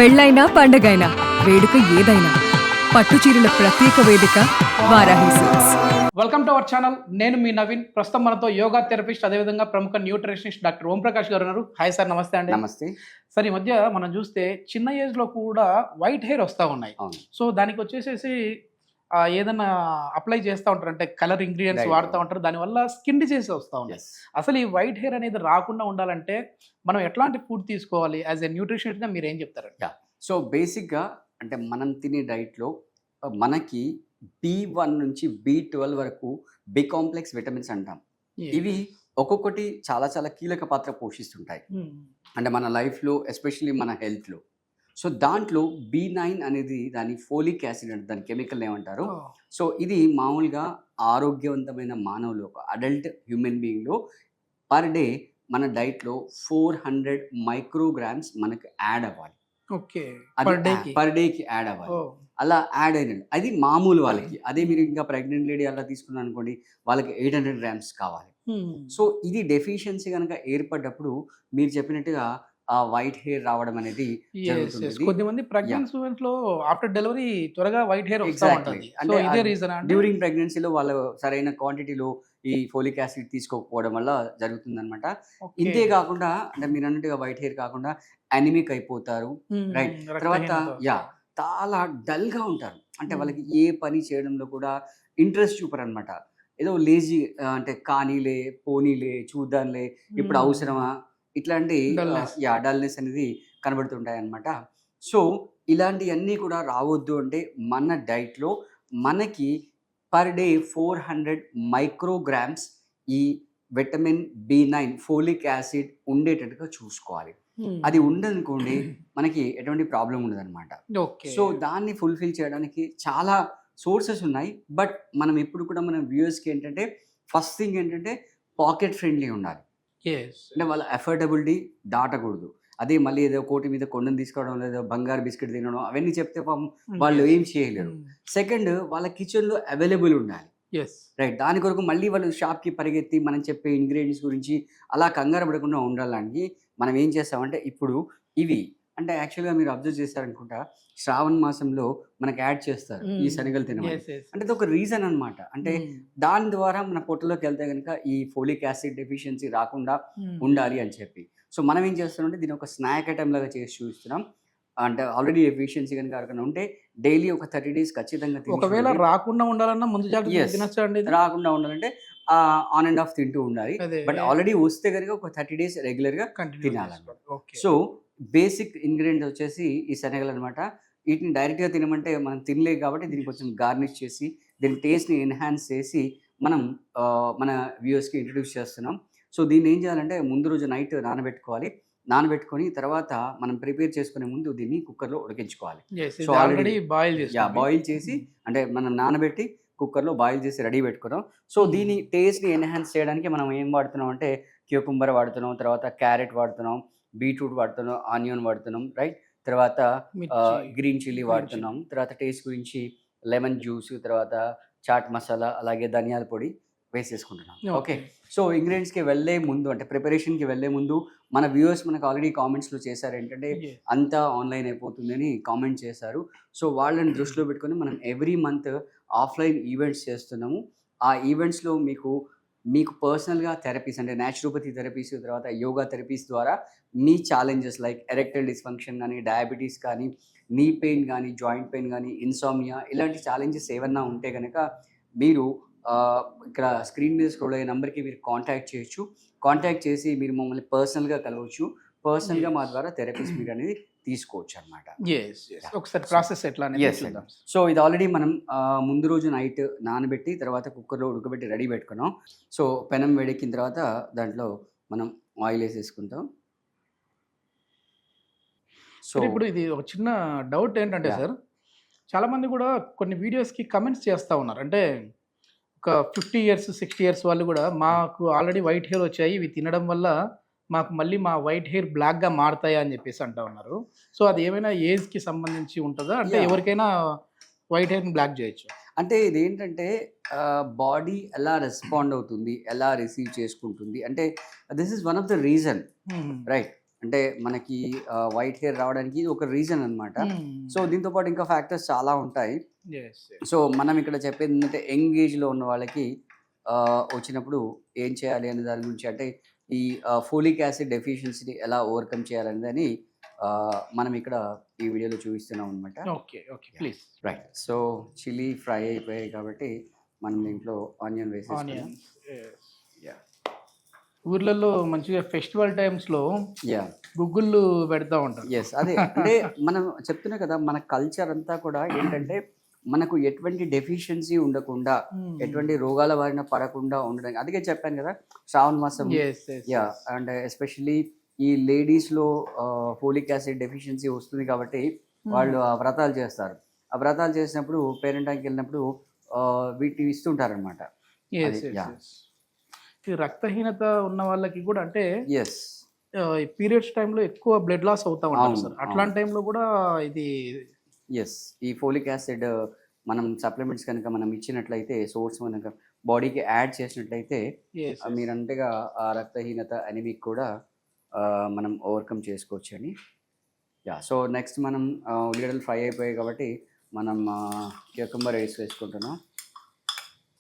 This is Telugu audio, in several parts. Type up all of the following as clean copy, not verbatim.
పెళ్ళైనా పండగైనా వేడుక ఏదైనా పట్టు చీరల ప్రత్యేక వేదిక Varahi silks. Welcome to our channel. నేను మీ నవీన్. ప్రస్తుతం మనతో యోగా థెరపిస్ట్, అదేవిధంగా ప్రముఖ న్యూట్రిషనిస్ట్ డాక్టర్ ఓం ప్రకాష్ గారు ఉన్నారు. హాయ్ సార్, నమస్తే అండి. నమస్తే సార్, ఈ మధ్య మనం చూస్తే చిన్న ఏజ్ లో కూడా వైట్ హెయిర్ వస్తూ ఉన్నాయి. అవును. సో దానికి వచ్చేసేసి ఏదైనా అప్లై చేస్తూ ఉంటారు, అంటే కలర్ ఇంగ్రీడియంట్స్ Right. వాడుతూ ఉంటారు. దానివల్ల స్కిన్ డిసీజ్ వస్తూ ఉన్నాయి. Yes. అసలు ఈ వైట్ హెయిర్ అనేది రాకుండా ఉండాలంటే మనం ఎట్లాంటి ఫుడ్ తీసుకోవాలి? యాజ్ ఎ న్యూట్రిషనిస్ట్ గా మీరు ఏం చెప్తారు? సో బేసిక్గా అంటే మనం తినే డైట్లో మనకి B1 నుంచి B12 వరకు బి కాంప్లెక్స్ విటమిన్స్ అంటాం. ఇవి ఒక్కొక్కటి చాలా చాలా కీలక పాత్ర పోషిస్తుంటాయి అంటే మన లైఫ్లో, ఎస్పెషల్లీ మన హెల్త్లో. సో దాంట్లో B9 అనేది దాని ఫోలిక్ యాసిడ్ అంటే దాని కెమికల్ ఏమంటారు. సో ఇది మామూలుగా ఆరోగ్యవంతమైన మానవులు, ఒక అడల్ట్ హ్యూమన్ బీయింగ్లో పర్ డే మన డైట్లో 400 మైక్రోగ్రామ్స్ మనకు యాడ్ అవ్వాలి. ఓకే, పర్ డేకి యాడ్ అవ్వాలి. అలా యాడ్ అయినది అది మామూలు వాళ్ళకి. అదే మీరు ఇంకా ప్రెగ్నెంట్ లేడీ అలా తీసుకున్నారు అనుకోండి, వాళ్ళకి 800 గ్రామ్స్ కావాలి. సో ఇది డెఫిషియన్సీ కనుక ఏర్పడ్డప్పుడు మీరు చెప్పినట్టుగా ఆ వైట్ హెయిర్ రావడం అనేది జరుగుతుంది. కొద్దిమంది ప్రెగ్నెన్సీ మూమెంట్ లో ఆఫ్టర్ డెలివరీ త్వరగా వైట్ హెయిర్ వస్తూ ఉంటుంది. అంటే సో ఇదే రీజన్ డ్యూరింగ్ ప్రెగ్నెన్సీలో వాళ్ళు సరైన క్వాంటిటీలో ఈ ఫోలిక్ యాసిడ్ తీసుకోకపోవడం వల్ల జరుగుతుంది అనమాట. ఇంతే కాకుండా అంటే మీరు అన్నట్టుగా వైట్ హెయిర్ కాకుండా అనిమిక్ అయిపోతారు. రైట్. తర్వాత చాలా డల్ గా ఉంటారు. అంటే వాళ్ళకి ఏ పని చేయడంలో కూడా ఇంట్రెస్ట్ చూపరు అనమాట. ఏదో లేజీ, అంటే కానీలే, పోనీలే, చూద్దాంలే, ఇప్పుడు అవసరమా, ఇట్లాంటి డల్నెస్ అనేది కనబడుతుంటాయి అన్నమాట. సో ఇలాంటివన్నీ కూడా రావద్దు అంటే మన డైట్లో మనకి పర్ డే 400 మైక్రోగ్రామ్స్ ఈ విటమిన్ B9 ఫోలిక్ యాసిడ్ ఉండేటట్టుగా చూసుకోవాలి. అది ఉండదనుకోండి మనకి ఎటువంటి ప్రాబ్లం ఉండదు అనమాట. సో దాన్ని ఫుల్ఫిల్ చేయడానికి చాలా సోర్సెస్ ఉన్నాయి. బట్ మనం ఎప్పుడు కూడా మన వ్యూయర్స్కి ఏంటంటే ఫస్ట్ థింగ్ ఏంటంటే పాకెట్ ఫ్రెండ్లీ ఉండాలి. అంటే వాళ్ళ అఫోర్డబిలిటీ దాటకూడదు. అదే మళ్ళీ ఏదో కోటి మీద కొండను తీసుకోవడం, లేదా బంగారు బిస్కెట్ తినడం, అవన్నీ చెప్తే వాళ్ళు ఏం చేయలేరు. సెకండ్, వాళ్ళ కిచెన్లో అవైలబుల్ ఉండాలి. రైట్. దాని కొరకు మళ్ళీ వాళ్ళు షాప్కి పరిగెత్తి మనం చెప్పే ఇంగ్రీడియంట్స్ గురించి అలా కంగారు పడకుండా ఉండాలని మనం ఏం చేస్తామంటే ఇప్పుడు ఇవి అంటే యాక్చువల్గా మీరు అబ్జర్వ్ చేశారనుకుంటా, శ్రావణ మాసంలో మనకు యాడ్ చేస్తారు ఈ శనగలు తినమని. అంటే ఇది ఒక రీజన్ అనమాట. అంటే దాని ద్వారా మన పొట్టలోకి వెళ్తే కనుక ఈ ఫోలిక్ యాసిడ్ డెఫిషియన్సీ రాకుండా ఉండాలి అని చెప్పి. సో మనం ఏం చేస్తున్నామంటే దీని ఒక స్నాక్ ఐటమ్ లాగా చేసి చూస్తున్నాం. అంటే ఆల్రెడీ ఎఫిషియన్సీ కనుక అక్కడ ఉంటే డైలీ ఒక 30 days ఖచ్చితంగా. ఒకవేళ రాకుండా ఉండాలన్నా ముందు రాకుండా ఉండాలంటే ఆన్ అండ్ ఆఫ్ తింటూ ఉండాలి. బట్ ఆల్రెడీ వస్తే కనుక ఒక 30 days రెగ్యులర్ గా తినాలన్నమాట. సో బేసిక్ ఇంగ్రీడియంట్ వచ్చేసి ఈ శనగలు అనమాట. వీటిని డైరెక్ట్ గా తినమంటే మనం తినలేదు కాబట్టి దీన్ని కొంచెం గార్నిష్ చేసి దీని టేస్ట్ ని ఎన్హాన్స్ చేసి మనం మన వ్యూవర్స్ కి ఇంట్రడ్యూస్ చేస్తున్నాం. సో దీన్ని ఏం చేయాలంటే ముందు రోజు నైట్ నానబెట్టుకొని తర్వాత మనం ప్రిపేర్ చేసుకునే ముందు దీన్ని కుక్కర్లో ఉడికించుకోవాలి. సో ఆల్రెడీ బాయిల్ చేసి అంటే మనం నానబెట్టి కుక్కర్లో బాయిల్ చేసి రెడీ పెట్టుకున్నాం. సో దీని టేస్ట్ని ఎన్హాన్స్ చేయడానికి మనం ఏం వాడుతున్నాం అంటే క్యూకుంబర్ వాడుతున్నాం, తర్వాత క్యారెట్ వాడుతున్నాం, బీట్రూట్ వాడుతున్నాం, ఆనియన్ వాడుతున్నాం, రైట్. తర్వాత గ్రీన్ చిల్లీ వాడుతున్నాం. తర్వాత టేస్ట్ గురించి లెమన్ జ్యూస్, తర్వాత చాట్ మసాలా, అలాగే ధనియాల పొడి వేసేసుకుంటున్నాం. ఓకే. సో ఇంగ్రీడియంట్స్కి వెళ్ళే ముందు అంటే ప్రిపరేషన్కి వెళ్ళే ముందు మన వ్యూవర్స్ మనకు ఆల్రెడీ కామెంట్స్లో చేశారు ఏంటంటే అంతా ఆన్లైన్ అయిపోతుందని కామెంట్ చేశారు. సో వాళ్ళని దృష్టిలో పెట్టుకొని మనం ఎవ్రీ మంత్ ఆఫ్లైన్ ఈవెంట్స్ చేస్తున్నాము. ఆ ఈవెంట్స్లో మీకు పర్సనల్గా థెరపీస్ అంటే న్యాచురోపతి థెరపీస్, తర్వాత యోగా థెరపీస్ ద్వారా మీ ఛాలెంజెస్ లైక్ ఎరెక్టైల్ డిస్ఫంక్షన్ కానీ, డయాబెటీస్ కానీ, నీ పెయిన్ కానీ, జాయింట్ పెయిన్ కానీ, ఇన్సామ్నియా, ఇలాంటి ఛాలెంజెస్ ఏమన్నా ఉంటే కనుక మీరు ఇక్కడ స్క్రీన్ మీద స్క్రోల్ అయ్యే నెంబర్కి మీరు కాంటాక్ట్ చేయొచ్చు. కాంటాక్ట్ చేసి మీరు మమ్మల్ని పర్సనల్గా కలవచ్చు. పర్సనల్గా మా ద్వారా థెరపీస్ మీరు అనేది తీసుకోవచ్చు అనమాట. ఒకసారి ప్రాసెస్ ఎట్లా? సో ఇది ఆల్రెడీ మనం ముందు రోజు నైట్ నానబెట్టి తర్వాత కుక్కర్లో ఉడకబెట్టి రెడీ పెట్టుకున్నాం. సో పెనం వేడెక్కిన తర్వాత దాంట్లో మనం ఆయిల్ వేసేసుకుంటాం. సో ఇప్పుడు ఇది ఒక చిన్న డౌట్ ఏంటంటే సార్, చాలామంది కూడా కొన్ని వీడియోస్కి కమెంట్స్ చేస్తూ ఉన్నారు. అంటే ఒక 50 years 60 years వాళ్ళు కూడా మాకు ఆల్రెడీ వైట్ హెయిర్ వచ్చాయి, ఇవి తినడం వల్ల మాకు మళ్ళీ మా వైట్ హెయిర్ బ్లాక్గా మారుతాయా అని చెప్పేసి అంటూ ఉన్నారు. సో అది ఏమైనా ఏజ్కి సంబంధించి ఉంటుందా? అంటే ఎవరికైనా వైట్ హెయిర్ని బ్లాక్ చేయొచ్చు? అంటే ఇది ఏంటంటే బాడీ ఎలా రెస్పాండ్ అవుతుంది, ఎలా రిసీవ్ చేసుకుంటుంది అంటే this is one of the reason, right. అంటే మనకి వైట్ హెయిర్ రావడానికి ఇది ఒక రీజన్ అనమాట. సో దీంతో పాటు ఇంకా ఫ్యాక్టర్స్ చాలా ఉంటాయి. సో మనం ఇక్కడ చెప్పేది ఏంటంటే యంగ్ ఏజ్లో ఉన్న వాళ్ళకి వచ్చినప్పుడు ఏం చేయాలి అనే దాని గురించి, అంటే ఈ ఫోలిక్ యాసిడ్ డెఫిషియన్సీని ఎలా ఓవర్కమ్ చేయాలనేదని మనం ఇక్కడ ఈ వీడియోలో చూపిస్తున్నాం అనమాట. Okay okay please. Right. So chilli fry అయిపోయాయి కాబట్టి మనం దీంట్లో ఆనియన్ వేసేసుకున్నాం. ఆనియన్స్ ఊర్లలో మంచిగా ఫెస్టివల్ టైమ్స్లో గుగ్గుళ్ళు పెడతా ఉంటారు. ఎస్, అదే అంటే మనం చెప్తున్నా కదా, మన కల్చర్ అంతా కూడా ఏంటంటే మనకు ఎటువంటి డెఫిషియన్సీ ఉండకుండా, ఎటువంటి రోగాల బారిన పడకుండా ఉండడానికి. అందుకే చెప్పాను కదా, శ్రావణ మాసం. అండ్ ఎస్పెషల్లీ ఈ లేడీస్లో ఫోలిక్ యాసిడ్ డెఫిషియన్సీ వస్తుంది కాబట్టి వాళ్ళు ఆ వ్రతాలు చేస్తారు. ఆ వ్రతాలు చేసినప్పుడు పేరెంటానికి వెళ్ళినప్పుడు వీటిని ఇస్తుంటారనమాట. రక్తహీనత ఉన్న వాళ్ళకి కూడా, అంటే ఎస్, పీరియడ్స్ టైంలో ఎక్కువ బ్లడ్ లాస్ అవుతా ఉంటారు సార్. అట్లాంటి టైంలో కూడా ఇది ఎస్, ఈ ఫోలిక్ యాసిడ్ మనం సప్లిమెంట్స్ కనుక మనం ఇచ్చినట్లయితే, సోర్స్ కనుక బాడీకి యాడ్ చేసినట్లయితే మీరంతగా ఆ రక్తహీనత అనేమిక్ కూడా మనం ఓవర్కమ్ చేసుకోవచ్చు అని. సో నెక్స్ట్ మనం ఉల్లిగడ్డలు ఫ్రై అయిపోయాయి కాబట్టి మనం క్యూకంబర్ వేసుకుంటున్నాం.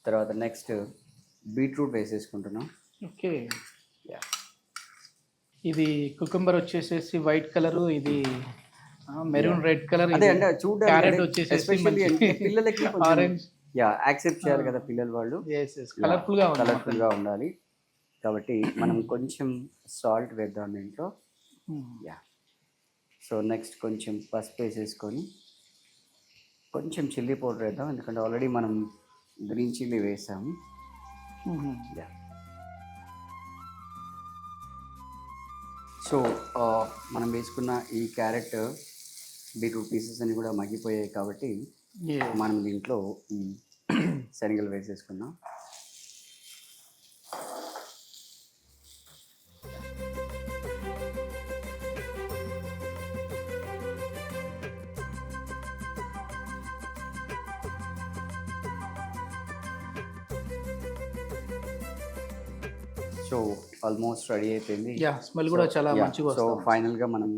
తర్వాత నెక్స్ట్ బీట్రూట్ వేసేసుకుంటున్నాం. ఓకే. ఇది కుకుంబర్ వచ్చేసేసి వైట్ కలర్, ఇది మెరూన్ రెడ్ కలర్. అదే అంటే క్యారెట్ వచ్చేసేసి పిల్లలకి ఆరెంజ్ యాక్సెప్ట్ చేయాలి కదా పిల్లలు, వాళ్ళు కలర్ఫుల్ గా ఉండాలి కాబట్టి మనం కొంచెం సాల్ట్ వేద్దాం దీంట్లో. సో నెక్స్ట్ కొంచెం పసుపు వేసేసుకొని కొంచెం చిల్లీ పౌడర్ వేద్దాం, ఎందుకంటే ఆల్రెడీ మనం గ్రీన్ చిల్లీ వేసాము. సో మనం వేసుకున్న ఈ క్యారెట్ బీట్రూట్ పీసెస్ అన్ని కూడా మగ్గిపోయాయి కాబట్టి మనం దీంట్లో ఈ శనగలు వేసేసుకున్నాం. సో ఆల్మోస్ట్ రెడీ అయిపోయింది. స్మెల్ కూడా చాలా మంచిగా సో ఫైనల్గా మనం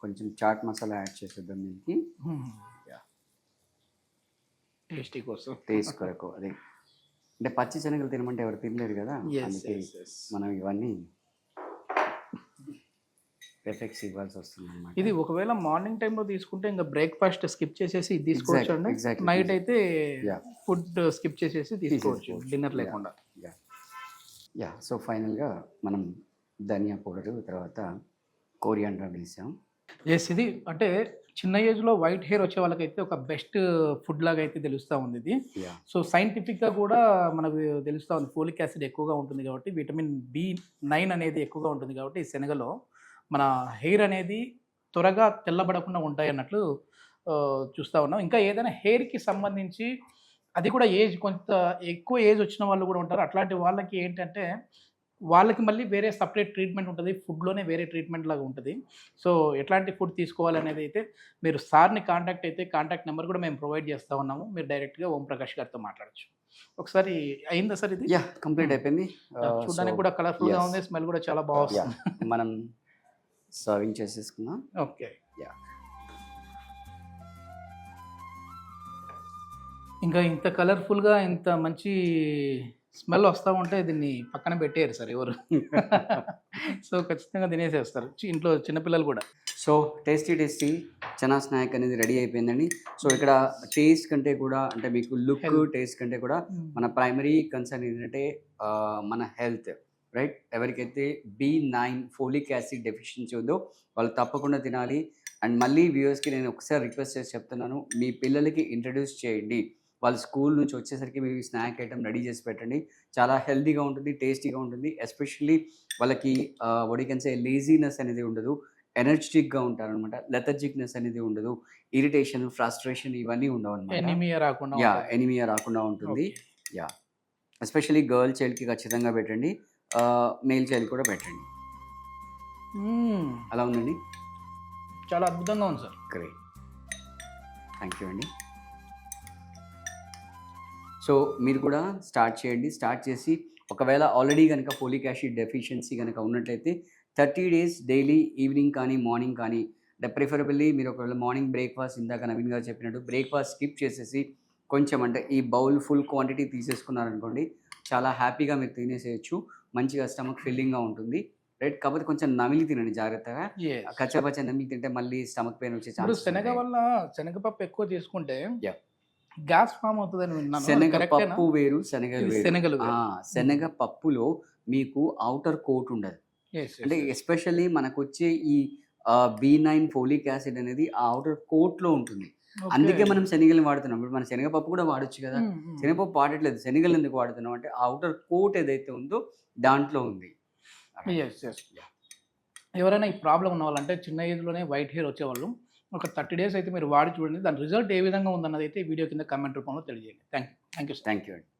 కొంచెం చాట్ మసాలా యాడ్ చేసేద్దాం దీనికి, టేస్టీ కోసం, టేస్ట్ కొరకు. అదే అంటే పచ్చి శనగలు తినమంటే ఎవరు తినలేరు కదా, అందుకే మనం ఇవన్నీ ఎఫెక్ట్స్ ఇవ్వాల్సి వస్తుంది అన్నమాట. ఇది ఒకవేళ మార్నింగ్ టైంలో తీసుకుంటే ఇంకా బ్రేక్ఫాస్ట్ స్కిప్ చేసేసి ఇది తీసుకోవచ్చు అండి. నైట్ అయితే ఫుడ్ స్కిప్ చేసేసి తీసుకోవచ్చు డిన్నర్ లేకుండా. సో ఫైనల్గా మనం ధనియా పౌడరు, తర్వాత కోరియాండర్ వేసాం. ఎస్, ఇది అంటే చిన్న ఏజ్లో వైట్ హెయిర్ వచ్చే వాళ్ళకైతే ఒక బెస్ట్ ఫుడ్ లాగా అయితే తెలుస్తూ ఉంది ఇది. సో సైంటిఫిక్గా కూడా మనకు తెలుస్తూ ఉంది, ఫోలిక్ యాసిడ్ ఎక్కువగా ఉంటుంది కాబట్టి, విటమిన్ B9 అనేది ఎక్కువగా ఉంటుంది కాబట్టి ఈ శనగలో మన హెయిర్ అనేది త్వరగా తెల్లబడకుండా ఉంటాయి అన్నట్లు చూస్తూ ఉన్నాం. ఇంకా ఏదైనా హెయిర్కి సంబంధించి అది కూడా ఏజ్ కొంత ఎక్కువ ఏజ్ వచ్చిన వాళ్ళు కూడా ఉంటారు. అట్లాంటి వాళ్ళకి ఏంటంటే వాళ్ళకి మళ్ళీ వేరే సపరేట్ ట్రీట్మెంట్ ఉంటుంది, ఫుడ్లోనే వేరే ట్రీట్మెంట్ లాగా ఉంటుంది. సో ఎట్లాంటి ఫుడ్ తీసుకోవాలనేది అయితే మీరు సార్ని కాంటాక్ట్ అయితే కాంటాక్ట్ నెంబర్ కూడా మేము ప్రొవైడ్ చేస్తూ ఉన్నాము. మీరు డైరెక్ట్గా ఓం ప్రకాష్ గారితో మాట్లాడచ్చు. ఒకసారి అయిందా సార్ ఇది? కంప్లీట్ అయిపోయింది. చూడడానికి కూడా కలర్ఫుల్గా ఉంది, స్మెల్ కూడా చాలా బాగుంది. మనం సర్వింగ్ చేసేసుకున్నాం. ఓకే. ఇంకా ఇంత కలర్ఫుల్గా ఇంత మంచి స్మెల్ వస్తూ ఉంటే దీన్ని పక్కన పెట్టేయారు సార్ ఎవరు. సో ఖచ్చితంగా తినేసేస్తారు ఇంట్లో చిన్నపిల్లలు కూడా. సో టేస్టీ చనా స్నాక్ అనేది రెడీ అయిపోయిందండి. సో ఇక్కడ టేస్ట్ కంటే కూడా, అంటే మీకు లుక్ టేస్ట్ కంటే కూడా మన ప్రైమరీ కన్సర్న్ ఏంటంటే మన హెల్త్, రైట్? ఎవరికైతే B9 ఫోలిక్ యాసిడ్ డెఫిషియన్సీ ఉందో వాళ్ళు తప్పకుండా తినాలి. అండ్ మళ్ళీ వ్యూవర్స్కి నేను ఒకసారి రిక్వెస్ట్ చేసి చెప్తున్నాను, మీ పిల్లలకి ఇంట్రడ్యూస్ చేయండి. వాళ్ళ స్కూల్ నుంచి వచ్చేసరికి మీరు స్నాక్ ఐటమ్ రెడీ చేసి పెట్టండి. చాలా హెల్తీగా ఉంటుంది, టేస్టీగా ఉంటుంది. ఎస్పెషల్లీ వాళ్ళకి వడికన్సే లేజీనెస్ అనేది ఉండదు, ఎనర్జెటిక్గా ఉంటారనమాట. లెథర్జిక్నెస్ అనేది ఉండదు, ఇరిటేషన్, ఫ్రస్ట్రేషన్ ఇవన్నీ ఉండవు అనమాట. ఎనిమియా రాకుండా ఉంటుంది. ఎస్పెషల్లీ గర్ల్ చైల్డ్కి ఖచ్చితంగా పెట్టండి, మేల్ చైల్డ్ కూడా పెట్టండి. అలా ఉందండి, చాలా అద్భుతంగా ఉంది సార్. గ్రేట్, థ్యాంక్ యూ అండి. సో మీరు కూడా స్టార్ట్ చేయండి. స్టార్ట్ చేసి ఒకవేళ ఆల్రెడీ కనుక ఫోలిక్ యాసిడ్ డెఫిషియన్సీ కనుక ఉన్నట్లయితే 30 డేస్ డైలీ ఈవినింగ్ కానీ మార్నింగ్ కానీ అంటే ప్రిఫరబుల్లీ మీరు ఒకవేళ మార్నింగ్ బ్రేక్ఫాస్ట్ ఇందాక నవీన్ గారు చెప్పినట్టు బ్రేక్ఫాస్ట్ స్కిప్ చేసేసి కొంచెం అంటే ఈ బౌల్ ఫుల్ క్వాంటిటీ తీసేసుకున్నారనుకోండి చాలా హ్యాపీగా మీరు తినేసేయచ్చు, మంచిగా స్టమక్ ఫిల్లింగ్గా ఉంటుంది. రైట్, కాకపోతే కొంచెం నమిలి తినండి జాగ్రత్తగా. Yes. కచ్చపచ్చ నమిలి తింటే మళ్ళీ స్టమక్ పెయిన్ వచ్చే ఇప్పుడు ఛాన్స్. శనగ వల్ల శనగపప్పు ఎక్కువ తీసుకుంటే Yeah. గ్యాస్ ఫామ్ అవుతుందని విన్నాను. కరెక్టేనా? శనగపప్పు వేరు, శనగలు ఇది వేరు. శనగలు వేరు. శనగపప్పులో మీకు అవుటర్ కోట్ ఉండదు. Yes, yes, అంటే yes. ఎస్పెషల్లీ మనకు వచ్చే ఈ B9 ఫోలిక్ యాసిడ్ అనేది ఆ అవుటర్ కోట్లో ఉంటుంది. Okay. అందుకే మనం శనగలు వాడుతున్నాం. ఇప్పుడు మన శనగపప్పు కూడా వాడొచ్చు కదా. శనగపప్పు వాడట్లేదు, శనగలు ఎందుకు వాడుతున్నాం అంటే అవుటర్ కోట్ ఏదైతే ఉందో దాంట్లో ఉంది. Yes, yes. ఎవరైనా ఈ ప్రాబ్లం ఉన్న వాళ్ళు అంటే చిన్న ఏజ్లోనే వైట్ హెయిర్ వచ్చేవాళ్ళు ఒక 30 డేస్ అయితే మీరు వాడి చూడండి, దాని రిజల్ట్ ఏ విధంగా ఉందన్నది అయితే ఈ వీడియో కింద కామెంట్ రూపంలో తెలియజేయండి. Thank you. Thank you.